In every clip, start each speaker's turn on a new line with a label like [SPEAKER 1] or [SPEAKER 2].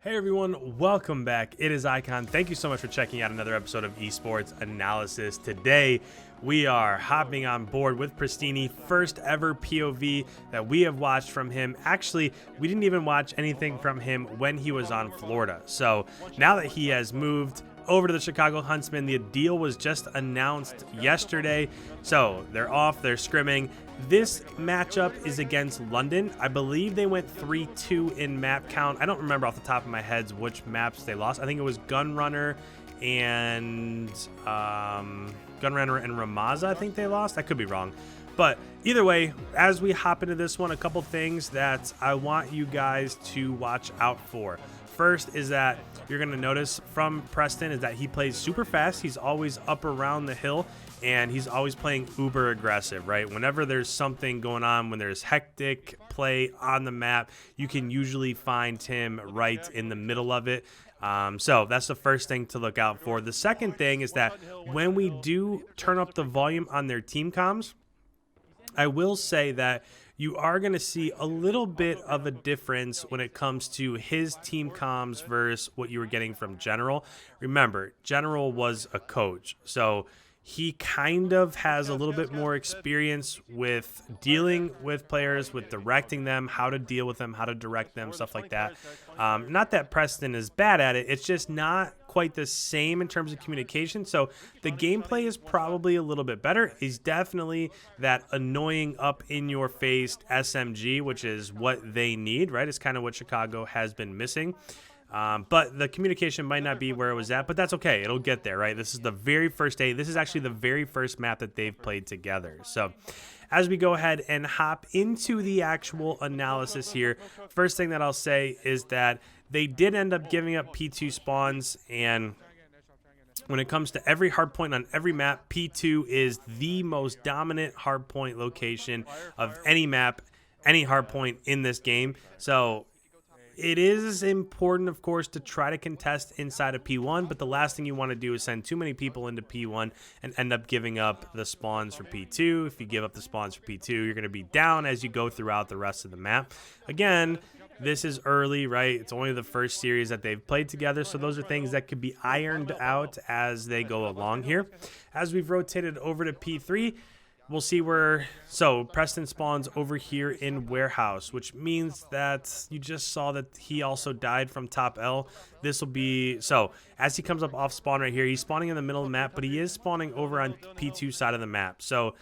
[SPEAKER 1] Hey everyone, welcome back. It is Icon. Thank you so much for checking out another episode of Esports Analysis. Today, we are hopping on board with PRESTINNI, first ever POV that we have watched from him. Actually, we didn't even watch anything from him when he was on Florida. So now that he has moved over to the Chicago Huntsmen, the deal was just announced yesterday. So they're off, they're scrimming. This matchup is against London. I believe they went 3-2 in map count. I don't remember off the top of my head which maps they lost. I think it was Gunrunner and Ramaza, I think they lost. I could be wrong. But either way, as we hop into this one, a couple things that I want you guys to watch out for. First is that you're going to notice from Preston is that he plays super fast. He's always up around the hill, and he's always playing uber aggressive, right? Whenever there's something going on, when there's hectic play on the map, you can usually find him right in the middle of it. So that's the first thing to look out for. The second thing is that when we do turn up the volume on their team comms, I will say that you are going to see a little bit of a difference when it comes to his team comms versus what you were getting from General. Remember, General was a coach, so he kind of has a little bit more experience with dealing with players, with directing them, how to deal with them, how to direct them, stuff like that. Not that Preston is bad at it. It's just not quite the same in terms of communication. So the gameplay is probably a little bit better. He's definitely that annoying up in your face SMG, which is what they need, right? It's kind of what Chicago has been missing. But the communication might not be where it was at, but that's okay. It'll get there, right? This is the very first day. This is actually the very first map that they've played together. So as we go ahead and hop into the actual analysis here, first thing that I'll say is that they did end up giving up P2 spawns, and when it comes to every hardpoint on every map, P2 is the most dominant hardpoint location of any map, any hardpoint in this game. So it is important, of course, to try to contest inside of P1, but the last thing you want to do is send too many people into P1 and end up giving up the spawns for P2. If you give up the spawns for P2, you're going to be down as you go throughout the rest of the map. Again, this is early, right? It's only the first series that they've played together, so those are things that could be ironed out as they go along here. As we've rotated over to P3, we'll see where, so Preston spawns over here in Warehouse, which means that you just saw that he also died from top L. This will be, so as he comes up off spawn right here, he's spawning in the middle of the map, but he is spawning over on P2 side of the map. So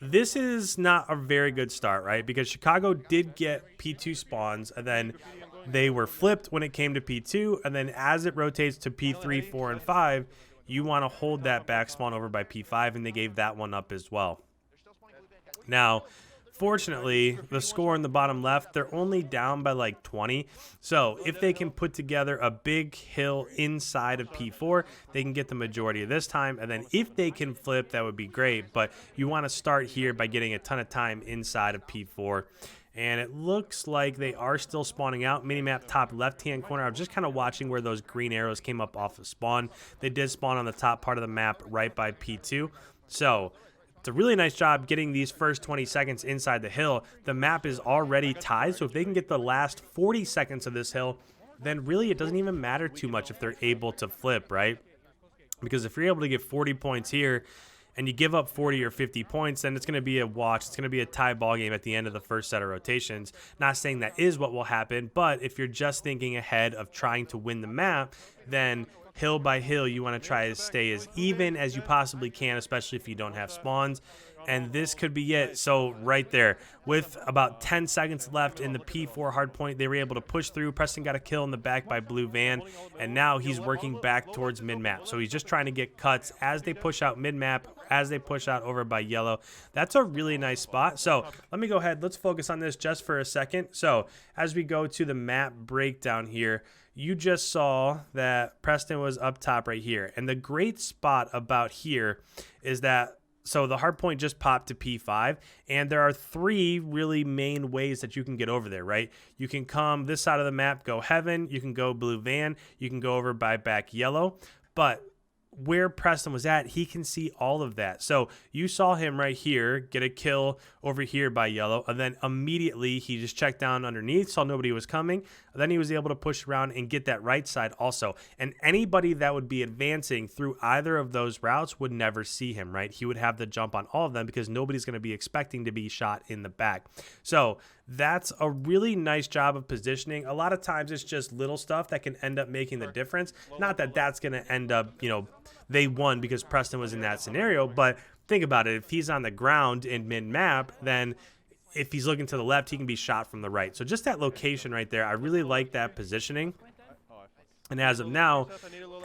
[SPEAKER 1] this is not a very good start, right? Because Chicago did get P2 spawns, and then they were flipped when it came to P2, and then as it rotates to P3, 4, and 5, you want to hold that back spawn over by P5, and they gave that one up as well. Now, fortunately, the score in the bottom left, they're only down by like 20. So if they can put together a big hill inside of P4, they can get the majority of this time. And then if they can flip, that would be great. But you want to start here by getting a ton of time inside of P4. And it looks like they are still spawning out. Minimap top left-hand corner. I was just kind of watching where those green arrows came up off of spawn. They did spawn on the top part of the map right by P2. So it's a really nice job getting these first 20 seconds inside the hill. The map is already tied, so if they can get the last 40 seconds of this hill, then really it doesn't even matter too much if they're able to flip, right? Because if you're able to get 40 points here and you give up 40 or 50 points, then it's going to be a wash. It's going to be a tie ball game at the end of the first set of rotations. Not saying that is what will happen, but if you're just thinking ahead of trying to win the map, then hill by hill, you want to try to stay as even as you possibly can, especially if you don't have spawns. And this could be it. So right there, with about 10 seconds left in the P4 hardpoint, they were able to push through. Preston got a kill in the back by Blue Van, and now he's working back towards mid-map. So he's just trying to get cuts as they push out mid-map, as they push out over by Yellow. That's a really nice spot. So let me go ahead. Let's focus on this just for a second. So as we go to the map breakdown here, you just saw that Preston was up top right here. And the great spot about here is that, so the hardpoint just popped to P5, and there are three really main ways that you can get over there, right? You can come this side of the map, go Heaven, you can go Blue Van, you can go over by back Yellow, but where Preston was at, he can see all of that. So you saw him right here get a kill over here by yellow, and then immediately he just checked down underneath, saw nobody was coming. Then he was able to push around and get that right side also. And anybody that would be advancing through either of those routes would never see him, right? He would have the jump on all of them because nobody's going to be expecting to be shot in the back. So that's a really nice job of positioning. A lot of times it's just little stuff that can end up making the difference. Not that that's going to end up, they won because Preston was in that scenario, but think about it. If he's on the ground in mid-map, then if he's looking to the left, he can be shot from the right. So just that location right there, I really like that positioning. And as of now,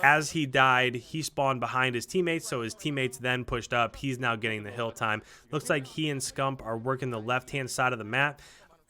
[SPEAKER 1] as he died, he spawned behind his teammates, so his teammates then pushed up. He's now getting the hill time. Looks like he and Scump are working the left-hand side of the map.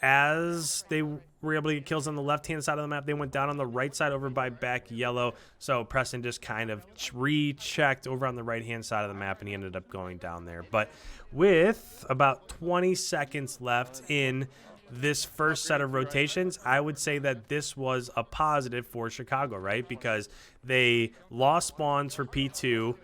[SPEAKER 1] As they were able to get kills on the left-hand side of the map, they went down on the right side over by back yellow. So Preston just kind of rechecked over on the right-hand side of the map, and he ended up going down there. But with about 20 seconds left in this first set of rotations, I would say that this was a positive for Chicago, right? Because they lost spawns for P2.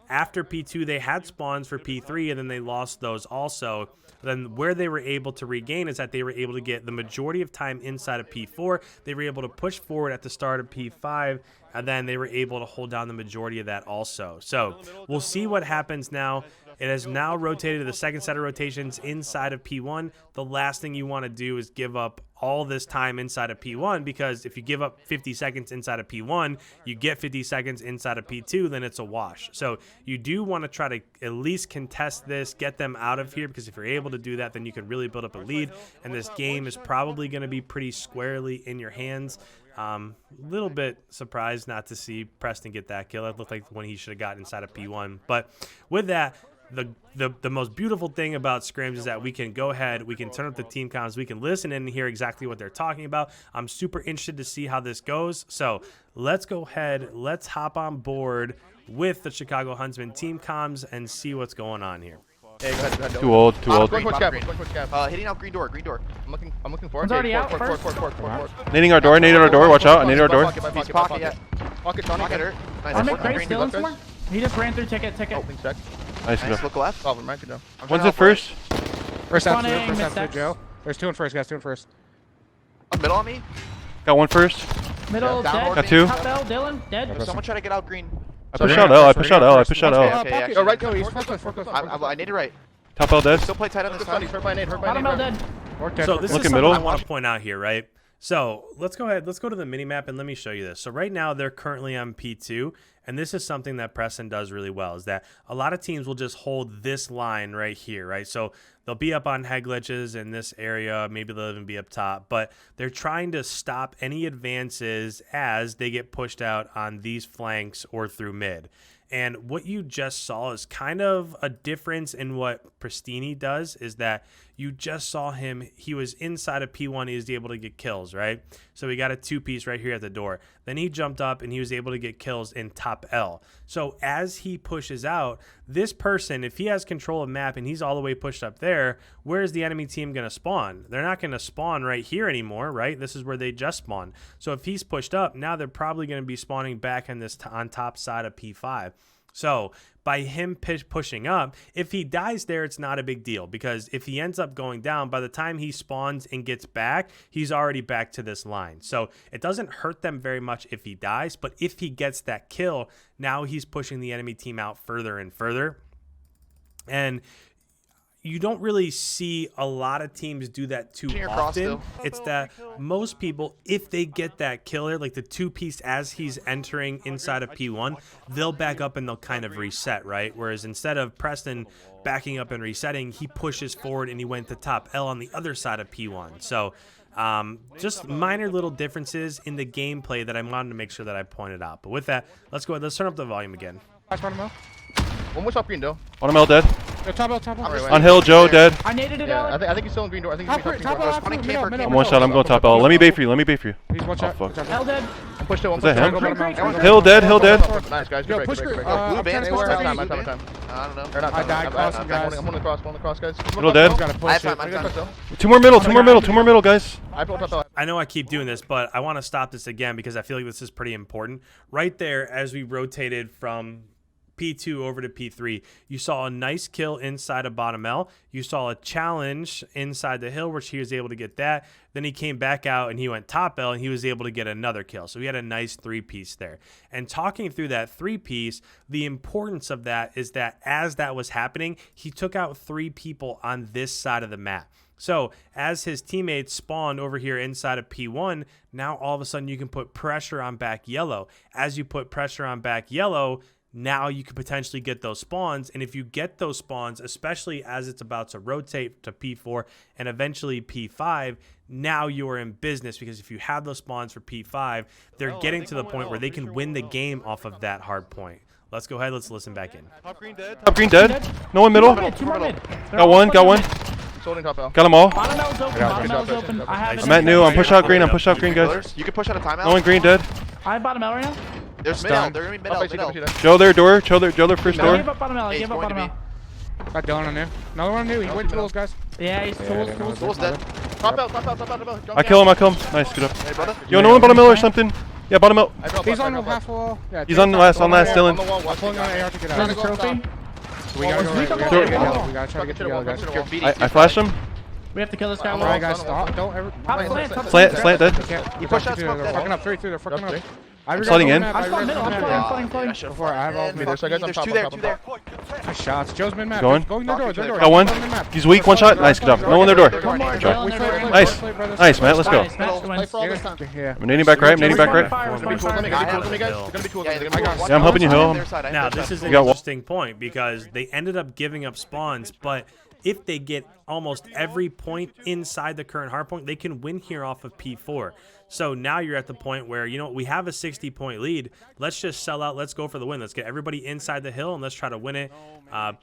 [SPEAKER 1] After P2, they had spawns for P3, and then they lost those also. Then where they were able to regain is that they were able to get the majority of time inside of P4. They were able to push forward at the start of P5, and then they were able to hold down the majority of that also. So we'll see what happens now. It has now rotated to the second set of rotations inside of P1. The last thing you want to do is give up all this time inside of P1, because if you give up 50 seconds inside of P1, you get 50 seconds inside of P2, then it's a wash. So you do want to try to at least contest this, get them out of here, because if you're able to do that, then you can really build up a lead, and this game is probably going to be pretty squarely in your hands. Little bit surprised not to see Preston get that kill. It looked like one he should have got inside of P1. But with that, the most beautiful thing about scrims is that we can go ahead, we can turn up the team comms, we can listen in and hear exactly what they're talking about. I'm super interested to see how this goes. So let's go ahead, let's hop on board with the Chicago Huntsmen team comms and see what's going on here.
[SPEAKER 2] Hey, go ahead.
[SPEAKER 3] Too old.
[SPEAKER 2] Going towards cap. Hitting out green door. I'm looking for him.
[SPEAKER 4] It's already out first.
[SPEAKER 3] Nading our door, watch out, nading our door.
[SPEAKER 2] He's pocket, yeah. Pocket, Tony, get her. Nice.
[SPEAKER 4] I'm at Grace still in somewhere. He just ran through ticket.
[SPEAKER 2] Opening check.
[SPEAKER 3] Nice.
[SPEAKER 2] Look left. Oh, right, good job.
[SPEAKER 3] One's it first?
[SPEAKER 5] First after Joe. There's two in first, guys. Two in first.
[SPEAKER 2] Middle on me.
[SPEAKER 3] Got one first.
[SPEAKER 4] Middle, dead.
[SPEAKER 3] Got two.
[SPEAKER 4] Top L, Dylan, dead.
[SPEAKER 2] Someone try to get out green.
[SPEAKER 3] I pushed out L.
[SPEAKER 2] Okay,
[SPEAKER 5] Go right, go. He's focused.
[SPEAKER 2] I need it right.
[SPEAKER 3] Top L dead.
[SPEAKER 2] Still play tight on this side.
[SPEAKER 4] Bottom L dead.
[SPEAKER 1] So this is something I want to point out here, right? So let's go ahead. Let's go to the mini map and let me show you this. So right now they're currently on P2, and this is something that Preston does really well, is that a lot of teams will just hold this line right here, right? So they'll be up on head glitches in this area. Maybe they'll even be up top, but they're trying to stop any advances as they get pushed out on these flanks or through mid. And what you just saw is kind of a difference in what PRESTINNI does, is that you just saw him, he was inside of P1, he was able to get kills, right? So we got a two-piece right here at the door. Then he jumped up and he was able to get kills in top L. So as he pushes out, this person, if he has control of map and he's all the way pushed up there, where's the enemy team going to spawn? They're not going to spawn right here anymore, right? This is where they just spawned. So if he's pushed up, now they're probably going to be spawning back on this on top side of P5. So by him pushing up, if he dies there, it's not a big deal, because if he ends up going down, by the time he spawns and gets back, he's already back to this line. So it doesn't hurt them very much if he dies, but if he gets that kill, now he's pushing the enemy team out further and further. And you don't really see a lot of teams do that too often. It's that most people, if they get that killer, like the two-piece as he's entering inside of P1, they'll back up and they'll kind of reset, right? Whereas instead of Preston backing up and resetting, he pushes forward and he went to top L on the other side of P1. So just minor little differences in the gameplay that I wanted to make sure that I pointed out. But with that, let's go ahead. Let's turn up the volume again.
[SPEAKER 2] One more top green door.
[SPEAKER 3] Bottom L dead.
[SPEAKER 5] Top L.
[SPEAKER 3] On hill, Joe dead.
[SPEAKER 4] I naded it out.
[SPEAKER 2] I think he's still in green door. I think he's
[SPEAKER 5] Top L.
[SPEAKER 3] I'm one shot. I'm going top L. Let me bait for you.
[SPEAKER 5] He's one shot.
[SPEAKER 4] L dead.
[SPEAKER 2] I'm pushed to
[SPEAKER 3] Is that him?
[SPEAKER 4] Great.
[SPEAKER 3] Hill dead.
[SPEAKER 2] Nice, guys.
[SPEAKER 5] Yo, push
[SPEAKER 2] Great.
[SPEAKER 5] green.
[SPEAKER 2] Blue
[SPEAKER 5] I'm
[SPEAKER 2] band.
[SPEAKER 5] trying to
[SPEAKER 2] Time. I don't know.
[SPEAKER 5] I died crossing, guys.
[SPEAKER 2] I'm on the cross, guys.
[SPEAKER 3] Middle dead.
[SPEAKER 2] I have time.
[SPEAKER 3] Two more middle, guys.
[SPEAKER 2] I built up.
[SPEAKER 1] I know I keep doing this, but I want to stop this again because I feel like this is pretty important. Right there, as we rotated from P2 over to P3. You saw a nice kill inside of bottom L. You saw a challenge inside the hill, which he was able to get that. Then he came back out and he went top L and he was able to get another kill. So he had a nice 3-piece there. And talking through that 3-piece, the importance of that is that as that was happening, he took out 3 people on this side of the map. So as his teammates spawned over here inside of P1, now all of a sudden you can put pressure on back yellow. As you put pressure on back yellow, now you could potentially get those spawns. And if you get those spawns, especially as it's about to rotate to P4 and eventually P5, now you're in business, because if you have those spawns for P5, they're getting to the point where they can win the game off of that hard point. Let's go ahead. Let's listen back in.
[SPEAKER 3] Top green dead. No one middle.
[SPEAKER 4] Two more mid.
[SPEAKER 3] Got one.
[SPEAKER 2] Holding top L.
[SPEAKER 3] Got them all.
[SPEAKER 4] Bottom L's open. Bottom L's open. I have
[SPEAKER 3] I'm at new. I'm push out green. Guys.
[SPEAKER 2] You can push out a timeout.
[SPEAKER 3] No one green dead.
[SPEAKER 4] I have bottom L right now.
[SPEAKER 2] There's mid L. They're gonna be mid L.
[SPEAKER 3] Joe their door. Joe their first
[SPEAKER 4] I
[SPEAKER 3] door.
[SPEAKER 4] gave up bottom L. I gave up bottom L.
[SPEAKER 5] Got Dylan on new. Another one on new. He went tools, guys.
[SPEAKER 4] Yeah, he's tools.
[SPEAKER 2] Tools dead. Top L.
[SPEAKER 3] I kill him. Nice, good up.
[SPEAKER 2] Hey, brother.
[SPEAKER 3] Yo, no one bottom mill or something. Yeah, bottom mill.
[SPEAKER 5] He's on half wall. Yeah,
[SPEAKER 3] He's on last, Dylan.
[SPEAKER 5] I'm pulling on AR to get out.
[SPEAKER 4] There's a trophy.
[SPEAKER 5] We gotta go. We gotta get yellow. We gotta try to get to yellow, guys.
[SPEAKER 3] I flashed him.
[SPEAKER 4] We have to kill this guy.
[SPEAKER 5] Alright, guys, stop. Don't ever.
[SPEAKER 3] Slant dead.
[SPEAKER 5] You push out. They're fucking up. 3-3. They're fucking up.
[SPEAKER 3] I'm sliding in.
[SPEAKER 4] I'm flooding middle. I'm flooding.
[SPEAKER 5] Before I have all mid. There's
[SPEAKER 2] two there.
[SPEAKER 5] Nice shots. Joe's mid map.
[SPEAKER 3] Going
[SPEAKER 5] their door.
[SPEAKER 3] Got one. He's weak. One shot. Nice, good up. No one their door. Nice. Nice, Matt. Let's go.
[SPEAKER 5] Yeah.
[SPEAKER 3] I'm nading back right. Yeah, I'm helping you, Hill.
[SPEAKER 1] Now, this is an
[SPEAKER 3] got one.
[SPEAKER 1] interesting point, because they ended up giving up spawns, but if they get almost every point inside the current hard point, they can win here off of P4. So now you're at the point where, you know, we have a 60-point lead. Let's just sell out. Let's go for the win. Let's get everybody inside the hill and let's try to win it.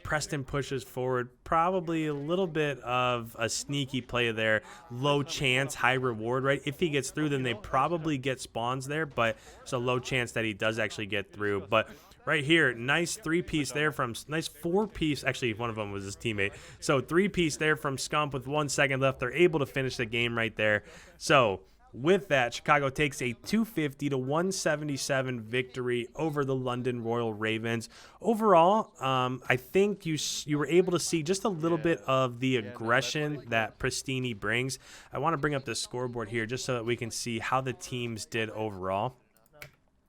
[SPEAKER 1] Preston pushes forward. Probably a little bit of a sneaky play there. Low chance, high reward, right? If he gets through, then they probably get spawns there, but it's a low chance that he does actually get through. But right here, nice 3-piece there from, nice 4-piece. Actually, one of them was his teammate. So 3-piece there from Scump with 1 second left. They're able to finish the game right there. So with that, Chicago takes a 250-177 victory over the London Royal Ravens. Overall, I think you were able to see just a little bit of the aggression that PRESTINNI brings. I want to bring up the scoreboard here just so that we can see how the teams did overall.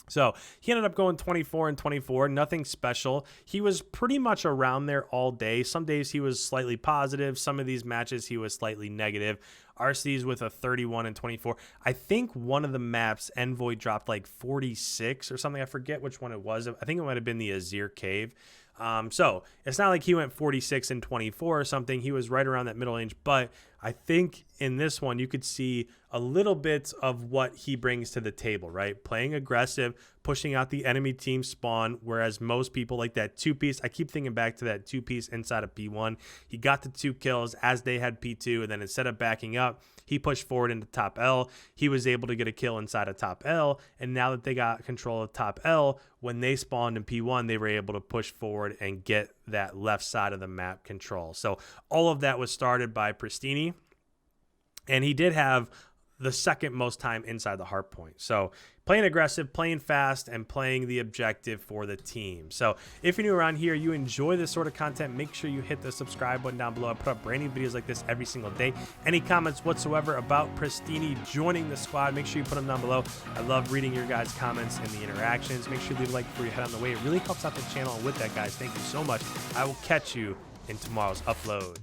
[SPEAKER 1] So he ended up going 24-24, nothing special. He was pretty much around there all day. Some days he was slightly positive. Some of these matches he was slightly negative. RC's with a 31-24. I think one of the maps, Envoy dropped like 46 or something. I forget which one it was. I think it might have been the Azir Cave. So it's not like he went 46-24 or something. He was right around that middle range. But I think in this one, you could see a little bit of what he brings to the table, right? Playing aggressive, pushing out the enemy team spawn, whereas most people like that 2-piece. I keep thinking back to that 2-piece inside of P1. He got the 2 kills as they had P2, and then instead of backing up, he pushed forward into top L. He was able to get a kill inside of top L, and now that they got control of top L, when they spawned in P1, they were able to push forward and get that left side of the map control. So all of that was started by PRESTINNI, and he did have the second most time inside the Hardpoint. So playing aggressive, playing fast, and playing the objective for the team. So if you're new around here, you enjoy this sort of content, make sure you hit the subscribe button down below. I put up brand new videos like this every single day. Any comments whatsoever about PRESTINNI joining the squad, make sure you put them down below. I love reading your guys' comments and the interactions. Make sure you leave a like before you head on the way. It really helps out the channel. And with that, guys, thank you so much. I will catch you in tomorrow's upload.